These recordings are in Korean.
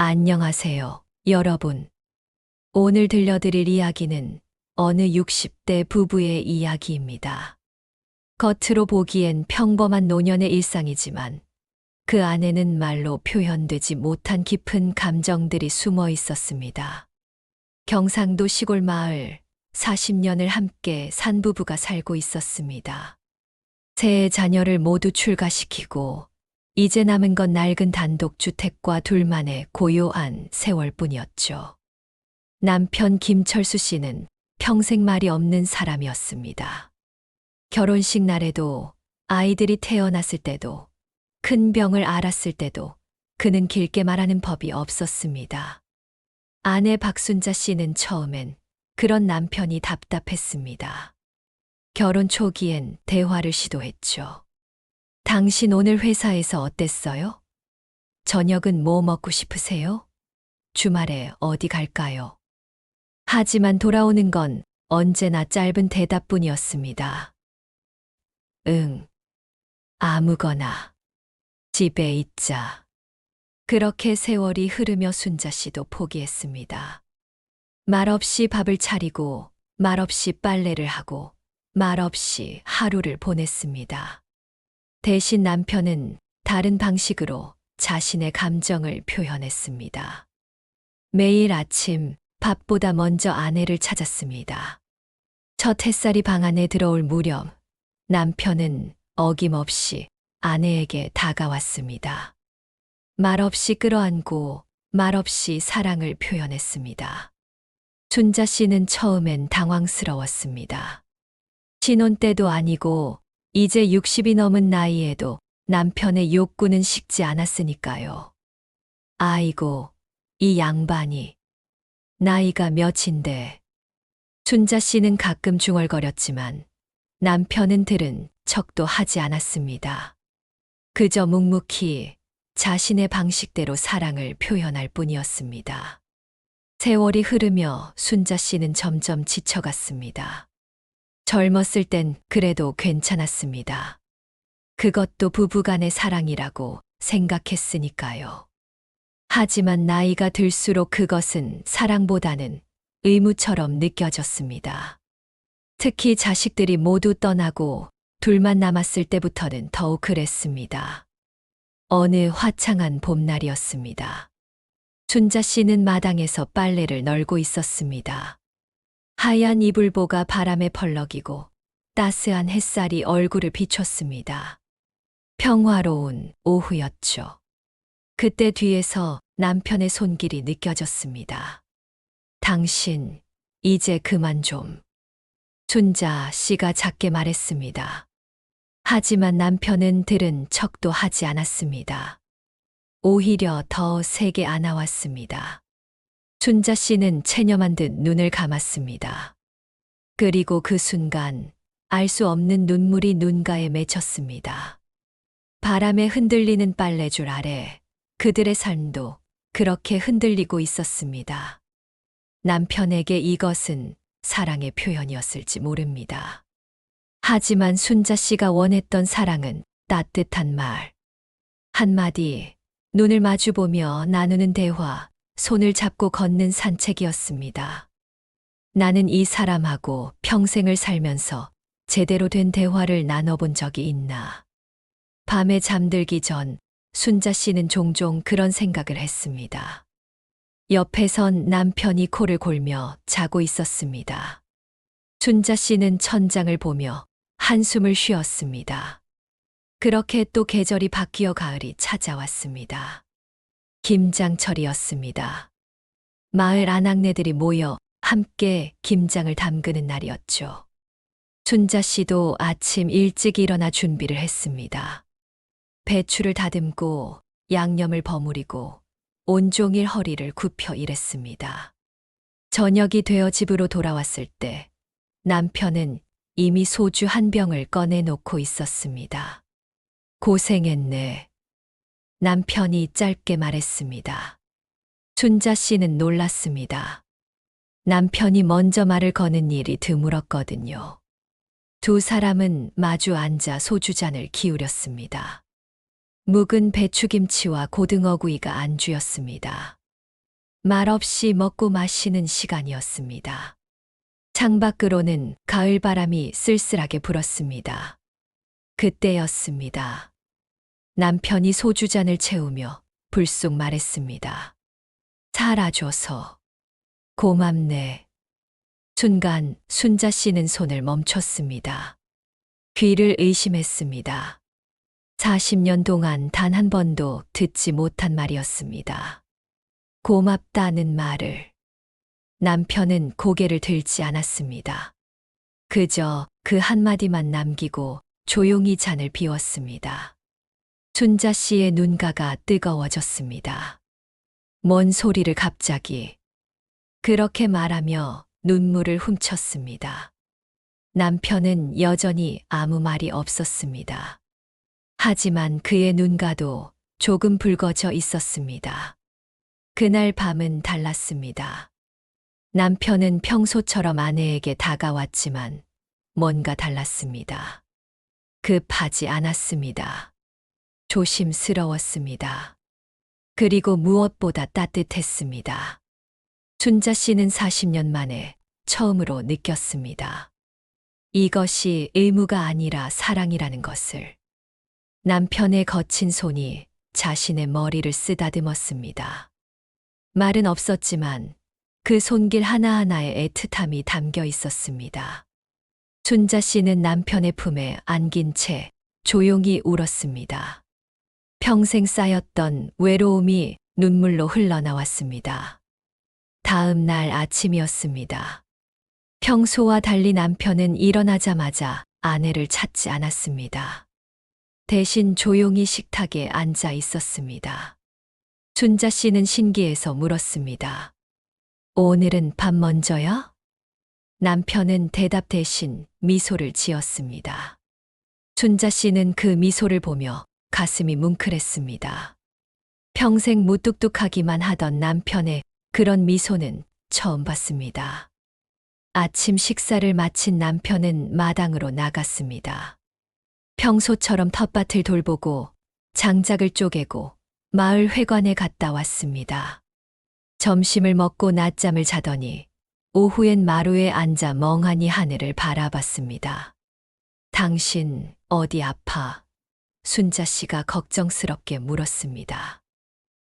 안녕하세요, 여러분. 오늘 들려드릴 이야기는 어느 60대 부부의 이야기입니다. 겉으로 보기엔 평범한 노년의 일상이지만 그 안에는 말로 표현되지 못한 깊은 감정들이 숨어 있었습니다. 경상도 시골 마을 40년을 함께 산 부부가 살고 있었습니다. 세 자녀를 모두 출가시키고 이제 남은 건 낡은 단독주택과 둘만의 고요한 세월뿐이었죠. 남편 김철수 씨는 평생 말이 없는 사람이었습니다. 결혼식 날에도, 아이들이 태어났을 때도, 큰 병을 앓았을 때도 그는 길게 말하는 법이 없었습니다. 아내 박순자 씨는 처음엔 그런 남편이 답답했습니다. 결혼 초기엔 대화를 시도했죠. 당신 오늘 회사에서 어땠어요? 저녁은 뭐 먹고 싶으세요? 주말에 어디 갈까요? 하지만 돌아오는 건 언제나 짧은 대답뿐이었습니다. 응, 아무거나. 집에 있자. 그렇게 세월이 흐르며 순자 씨도 포기했습니다. 말없이 밥을 차리고, 말없이 빨래를 하고, 말없이 하루를 보냈습니다. 대신 남편은 다른 방식으로 자신의 감정을 표현했습니다. 매일 아침 밥보다 먼저 아내를 찾았습니다. 첫 햇살이 방 안에 들어올 무렵 남편은 어김없이 아내에게 다가왔습니다. 말없이 끌어안고 말없이 사랑을 표현했습니다. 순자 씨는 처음엔 당황스러웠습니다. 신혼 때도 아니고 이제 60이 넘은 나이에도 남편의 욕구는 식지 않았으니까요. 아이고, 이 양반이. 나이가 몇인데. 순자 씨는 가끔 중얼거렸지만 남편은 들은 척도 하지 않았습니다. 그저 묵묵히 자신의 방식대로 사랑을 표현할 뿐이었습니다. 세월이 흐르며 순자 씨는 점점 지쳐갔습니다. 젊었을 땐 그래도 괜찮았습니다. 그것도 부부간의 사랑이라고 생각했으니까요. 하지만 나이가 들수록 그것은 사랑보다는 의무처럼 느껴졌습니다. 특히 자식들이 모두 떠나고 둘만 남았을 때부터는 더욱 그랬습니다. 어느 화창한 봄날이었습니다. 순자 씨는 마당에서 빨래를 널고 있었습니다. 하얀 이불보가 바람에 펄럭이고 따스한 햇살이 얼굴을 비췄습니다. 평화로운 오후였죠. 그때 뒤에서 남편의 손길이 느껴졌습니다. 당신, 이제 그만 좀. 순자 씨가 작게 말했습니다. 하지만 남편은 들은 척도 하지 않았습니다. 오히려 더 세게 안아왔습니다. 순자 씨는 체념한 듯 눈을 감았습니다. 그리고 그 순간 알 수 없는 눈물이 눈가에 맺혔습니다. 바람에 흔들리는 빨래줄 아래 그들의 삶도 그렇게 흔들리고 있었습니다. 남편에게 이것은 사랑의 표현이었을지 모릅니다. 하지만 순자 씨가 원했던 사랑은 따뜻한 말. 한마디, 눈을 마주보며 나누는 대화, 손을 잡고 걷는 산책이었습니다. 나는 이 사람하고 평생을 살면서 제대로 된 대화를 나눠본 적이 있나. 밤에 잠들기 전 순자 씨는 종종 그런 생각을 했습니다. 옆에선 남편이 코를 골며 자고 있었습니다. 순자 씨는 천장을 보며 한숨을 쉬었습니다. 그렇게 또 계절이 바뀌어 가을이 찾아왔습니다. 김장철이었습니다. 마을 아낙네들이 모여 함께 김장을 담그는 날이었죠. 순자 씨도 아침 일찍 일어나 준비를 했습니다. 배추를 다듬고 양념을 버무리고 온종일 허리를 굽혀 일했습니다. 저녁이 되어 집으로 돌아왔을 때 남편은 이미 소주 한 병을 꺼내놓고 있었습니다. 고생했네. 남편이 짧게 말했습니다. 순자 씨는 놀랐습니다. 남편이 먼저 말을 거는 일이 드물었거든요. 두 사람은 마주 앉아 소주잔을 기울였습니다. 묵은 배추김치와 고등어구이가 안주였습니다. 말없이 먹고 마시는 시간이었습니다. 창밖으로는 가을바람이 쓸쓸하게 불었습니다. 그때였습니다. 남편이 소주잔을 채우며 불쑥 말했습니다. 살아줘서 고맙네. 순간 순자 씨는 손을 멈췄습니다. 귀를 의심했습니다. 40년 동안 단 한 번도 듣지 못한 말이었습니다. 고맙다는 말을. 남편은 고개를 들지 않았습니다. 그저 그 한마디만 남기고 조용히 잔을 비웠습니다. 순자 씨의 눈가가 뜨거워졌습니다. 뭔 소리를 갑자기. 그렇게 말하며 눈물을 훔쳤습니다. 남편은 여전히 아무 말이 없었습니다. 하지만 그의 눈가도 조금 붉어져 있었습니다. 그날 밤은 달랐습니다. 남편은 평소처럼 아내에게 다가왔지만 뭔가 달랐습니다. 급하지 않았습니다. 조심스러웠습니다. 그리고 무엇보다 따뜻했습니다. 순자 씨는 40년 만에 처음으로 느꼈습니다. 이것이 의무가 아니라 사랑이라는 것을. 남편의 거친 손이 자신의 머리를 쓰다듬었습니다. 말은 없었지만 그 손길 하나하나에 애틋함이 담겨 있었습니다. 순자 씨는 남편의 품에 안긴 채 조용히 울었습니다. 평생 쌓였던 외로움이 눈물로 흘러나왔습니다. 다음 날 아침이었습니다. 평소와 달리 남편은 일어나자마자 아내를 찾지 않았습니다. 대신 조용히 식탁에 앉아 있었습니다. 순자 씨는 신기해서 물었습니다. 오늘은 밥 먼저요? 남편은 대답 대신 미소를 지었습니다. 순자 씨는 그 미소를 보며 가슴이 뭉클했습니다. 평생 무뚝뚝하기만 하던 남편의 그런 미소는 처음 봤습니다. 아침 식사를 마친 남편은 마당으로 나갔습니다. 평소처럼 텃밭을 돌보고 장작을 쪼개고 마을 회관에 갔다 왔습니다. 점심을 먹고 낮잠을 자더니 오후엔 마루에 앉아 멍하니 하늘을 바라봤습니다. 당신 어디 아파? 순자 씨가 걱정스럽게 물었습니다.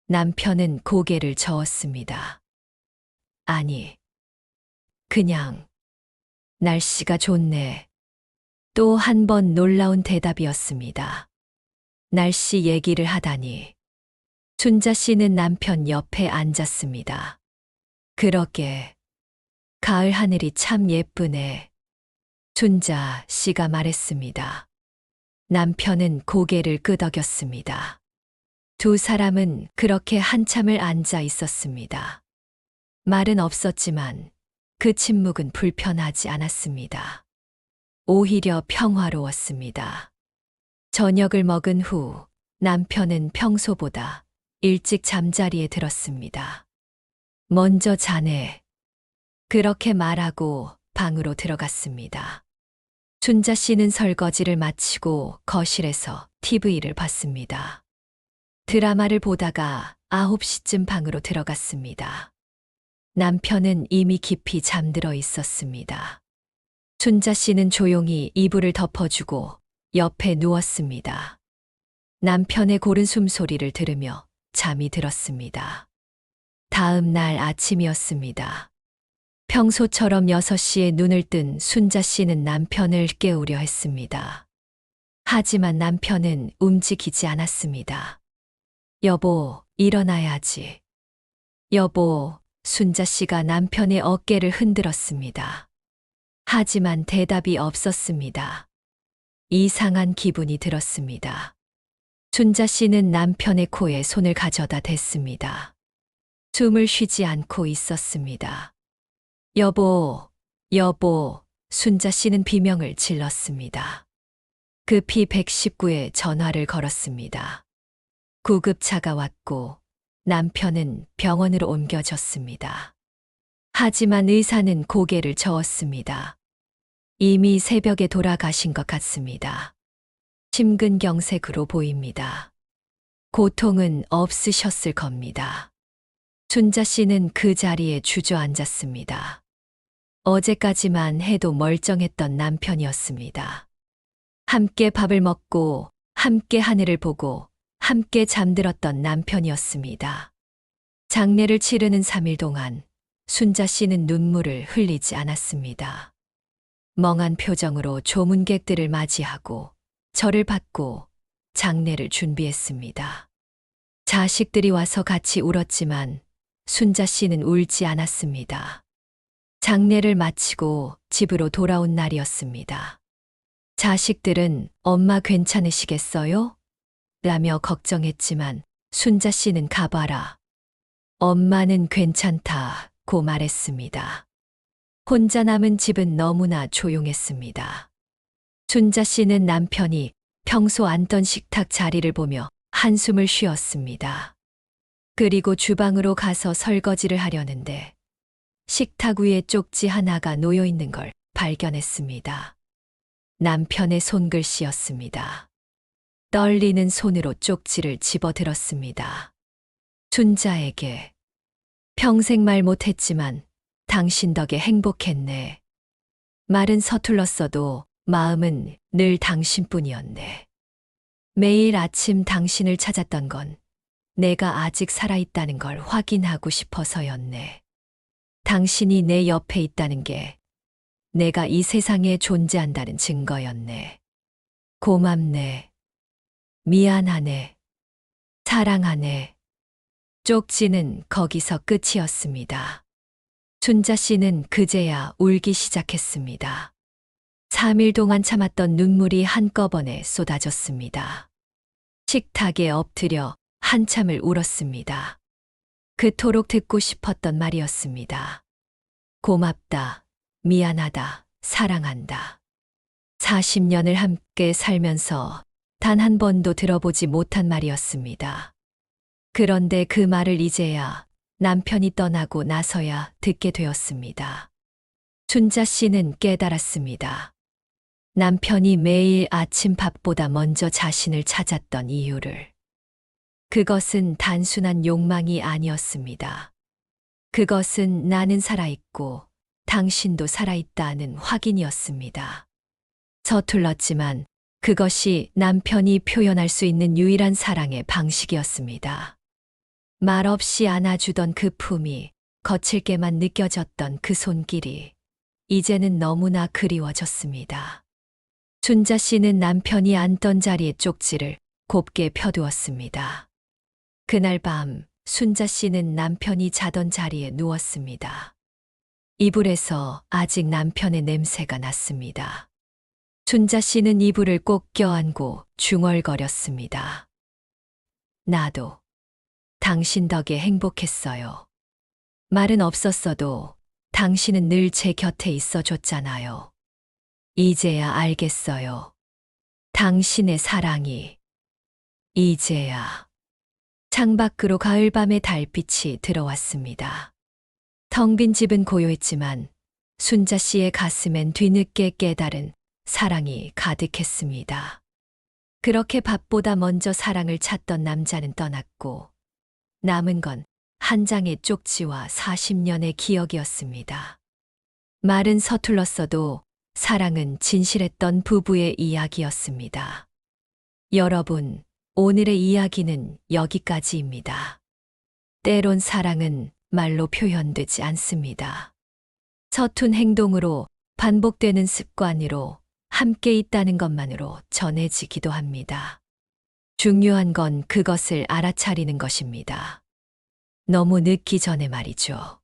남편은 고개를 저었습니다. 아니, 그냥 날씨가 좋네. 또 한 번 놀라운 대답이었습니다. 날씨 얘기를 하다니. 순자 씨는 남편 옆에 앉았습니다. 그러게. 가을 하늘이 참 예쁘네. 순자 씨가 말했습니다. 남편은 고개를 끄덕였습니다. 두 사람은 그렇게 한참을 앉아 있었습니다. 말은 없었지만 그 침묵은 불편하지 않았습니다. 오히려 평화로웠습니다. 저녁을 먹은 후 남편은 평소보다 일찍 잠자리에 들었습니다. 먼저 자네. 그렇게 말하고 방으로 들어갔습니다. 순자 씨는 설거지를 마치고 거실에서 TV를 봤습니다. 드라마를 보다가 9시쯤 방으로 들어갔습니다. 남편은 이미 깊이 잠들어 있었습니다. 순자 씨는 조용히 이불을 덮어주고 옆에 누웠습니다. 남편의 고른 숨소리를 들으며 잠이 들었습니다. 다음 날 아침이었습니다. 평소처럼 6시에 눈을 뜬 순자 씨는 남편을 깨우려 했습니다. 하지만 남편은 움직이지 않았습니다. 여보, 일어나야지. 여보, 순자 씨가 남편의 어깨를 흔들었습니다. 하지만 대답이 없었습니다. 이상한 기분이 들었습니다. 순자 씨는 남편의 코에 손을 가져다 댔습니다. 숨을 쉬지 않고 있었습니다. 여보, 여보, 순자 씨는 비명을 질렀습니다. 급히 119에 전화를 걸었습니다. 구급차가 왔고 남편은 병원으로 옮겨졌습니다. 하지만 의사는 고개를 저었습니다. 이미 새벽에 돌아가신 것 같습니다. 심근경색으로 보입니다. 고통은 없으셨을 겁니다. 춘자 씨는 그 자리에 주저앉았습니다. 어제까지만 해도 멀쩡했던 남편이었습니다. 함께 밥을 먹고, 함께 하늘을 보고, 함께 잠들었던 남편이었습니다. 장례를 치르는 3일 동안 순자 씨는 눈물을 흘리지 않았습니다. 멍한 표정으로 조문객들을 맞이하고 절을 받고 장례를 준비했습니다. 자식들이 와서 같이 울었지만 순자 씨는 울지 않았습니다. 장례를 마치고 집으로 돌아온 날이었습니다. 자식들은 엄마 괜찮으시겠어요? 라며 걱정했지만 순자 씨는 가봐라. 엄마는 괜찮다고 말했습니다. 혼자 남은 집은 너무나 조용했습니다. 순자 씨는 남편이 평소 앉던 식탁 자리를 보며 한숨을 쉬었습니다. 그리고 주방으로 가서 설거지를 하려는데 식탁 위에 쪽지 하나가 놓여 있는 걸 발견했습니다. 남편의 손글씨였습니다. 떨리는 손으로 쪽지를 집어들었습니다. 순자에게 평생 말 못했지만 당신 덕에 행복했네. 말은 서툴렀어도 마음은 늘 당신뿐이었네. 매일 아침 당신을 찾았던 건 내가 아직 살아있다는 걸 확인하고 싶어서였네. 당신이 내 옆에 있다는 게 내가 이 세상에 존재한다는 증거였네. 고맙네. 미안하네. 사랑하네. 쪽지는 거기서 끝이었습니다. 순자 씨는 그제야 울기 시작했습니다. 3일 동안 참았던 눈물이 한꺼번에 쏟아졌습니다. 식탁에 엎드려 한참을 울었습니다. 그토록 듣고 싶었던 말이었습니다. 고맙다, 미안하다, 사랑한다. 40년을 함께 살면서 단 한 번도 들어보지 못한 말이었습니다. 그런데 그 말을 이제야 남편이 떠나고 나서야 듣게 되었습니다. 순자 씨는 깨달았습니다. 남편이 매일 아침 밥보다 먼저 자신을 찾았던 이유를. 그것은 단순한 욕망이 아니었습니다. 그것은 나는 살아있고 당신도 살아있다는 확인이었습니다. 서툴렀지만 그것이 남편이 표현할 수 있는 유일한 사랑의 방식이었습니다. 말없이 안아주던 그 품이, 거칠게만 느껴졌던 그 손길이 이제는 너무나 그리워졌습니다. 순자 씨는 남편이 앉던 자리에 쪽지를 곱게 펴두었습니다. 그날 밤 순자 씨는 남편이 자던 자리에 누웠습니다. 이불에서 아직 남편의 냄새가 났습니다. 순자 씨는 이불을 꼭 껴안고 중얼거렸습니다. 나도 당신 덕에 행복했어요. 말은 없었어도 당신은 늘 제 곁에 있어 줬잖아요. 이제야 알겠어요. 당신의 사랑이. 이제야. 창밖으로 가을밤의 달빛이 들어왔습니다. 텅 빈 집은 고요했지만 순자 씨의 가슴엔 뒤늦게 깨달은 사랑이 가득했습니다. 그렇게 밥보다 먼저 사랑을 찾던 남자는 떠났고 남은 건 한 장의 쪽지와 40년의 기억이었습니다. 말은 서툴렀어도 사랑은 진실했던 부부의 이야기였습니다. 여러분, 오늘의 이야기는 여기까지입니다. 때론 사랑은 말로 표현되지 않습니다. 서툰 행동으로 반복되는 습관으로 함께 있다는 것만으로 전해지기도 합니다. 중요한 건 그것을 알아차리는 것입니다. 너무 늦기 전에 말이죠.